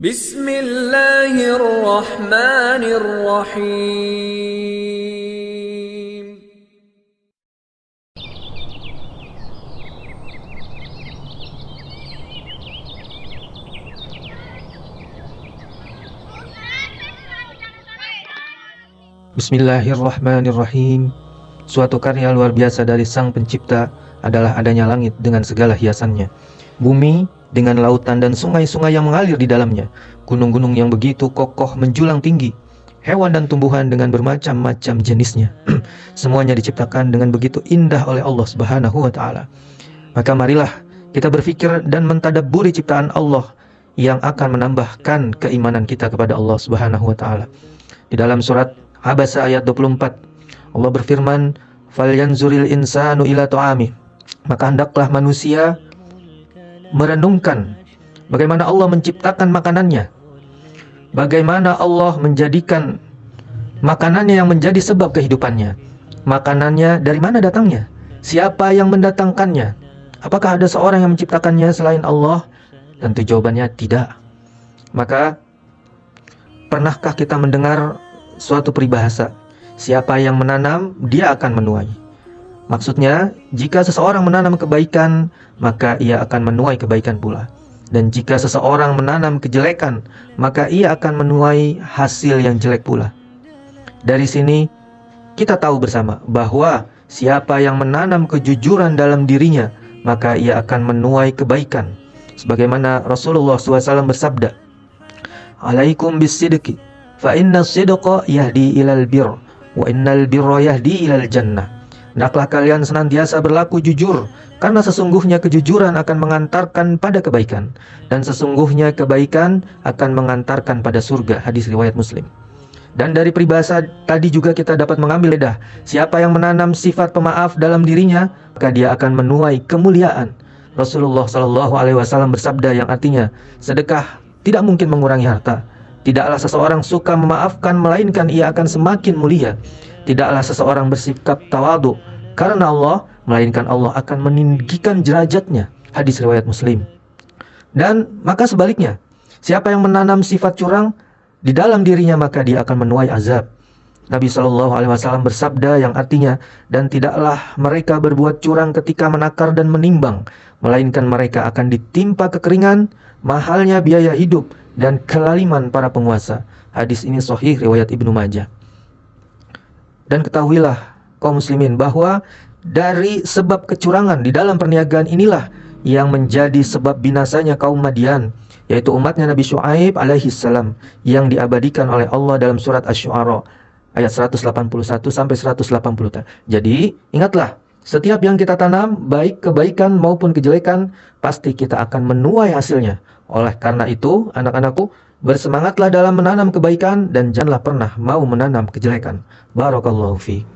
Bismillahirrahmanirrahim. Bismillahirrahmanirrahim. Suatu karya luar biasa dari Sang Pencipta adalah adanya langit dengan segala hiasannya, bumi dengan lautan dan sungai-sungai yang mengalir di dalamnya, gunung-gunung yang begitu kokoh menjulang tinggi, hewan dan tumbuhan dengan bermacam-macam jenisnya. Semuanya diciptakan dengan begitu indah oleh Allah Subhanahu wa Ta'ala. Maka marilah kita berpikir dan mentadabburi ciptaan Allah yang akan menambahkan keimanan kita kepada Allah Subhanahu wa Ta'ala. Di dalam surat Abasa ayat 24, Allah berfirman, "Falyanzuril insanu ila ta'amih." Maka hendaklah manusia merenungkan bagaimana Allah menciptakan makanannya, bagaimana Allah menjadikan makanannya yang menjadi sebab kehidupannya. Makanannya dari mana datangnya? Siapa yang mendatangkannya? Apakah ada seorang yang menciptakannya selain Allah? Tentu jawabannya tidak. Maka pernahkah kita mendengar suatu peribahasa, siapa yang menanam, dia akan menuai. Maksudnya, jika seseorang menanam kebaikan, maka ia akan menuai kebaikan pula. Dan jika seseorang menanam kejelekan, maka ia akan menuai hasil yang jelek pula. Dari sini, kita tahu bersama bahwa siapa yang menanam kejujuran dalam dirinya, maka ia akan menuai kebaikan. Sebagaimana Rasulullah SAW bersabda, "Alaikum bis-sidqi, fa inna sidqa yahdi ilal bir, wa innal birra yahdi ilal jannah." Hendaklah kalian senantiasa berlaku jujur, karena sesungguhnya kejujuran akan mengantarkan pada kebaikan, dan sesungguhnya kebaikan akan mengantarkan pada surga. Hadis riwayat Muslim. Dan dari peribahasa tadi juga kita dapat mengambil faedah, siapa yang menanam sifat pemaaf dalam dirinya, maka dia akan menuai kemuliaan. Rasulullah SAW bersabda yang artinya, sedekah tidak mungkin mengurangi harta. Tidaklah seseorang suka memaafkan, melainkan ia akan semakin mulia. Tidaklah seseorang bersikap tawadu karena Allah, melainkan Allah akan meninggikan derajatnya. Hadis riwayat Muslim. Dan maka sebaliknya, siapa yang menanam sifat curang di dalam dirinya, maka dia akan menuai azab. Nabi SAW bersabda yang artinya, dan tidaklah mereka berbuat curang ketika menakar dan menimbang, melainkan mereka akan ditimpa kekeringan, mahalnya biaya hidup, dan kelaliman para penguasa. Hadis ini sahih riwayat Ibnu Majah. Dan ketahuilah kaum muslimin bahwa dari sebab kecurangan di dalam perniagaan inilah yang menjadi sebab binasanya kaum Madian, yaitu umatnya Nabi Syuaib alaihi salam, yang diabadikan oleh Allah dalam surat Asy-Syu'ara ayat 181 sampai 180. Jadi ingatlah, setiap yang kita tanam, baik kebaikan maupun kejelekan, pasti kita akan menuai hasilnya. Oleh karena itu, anak-anakku, bersemangatlah dalam menanam kebaikan dan janganlah pernah mau menanam kejelekan. Barakallahu fiik.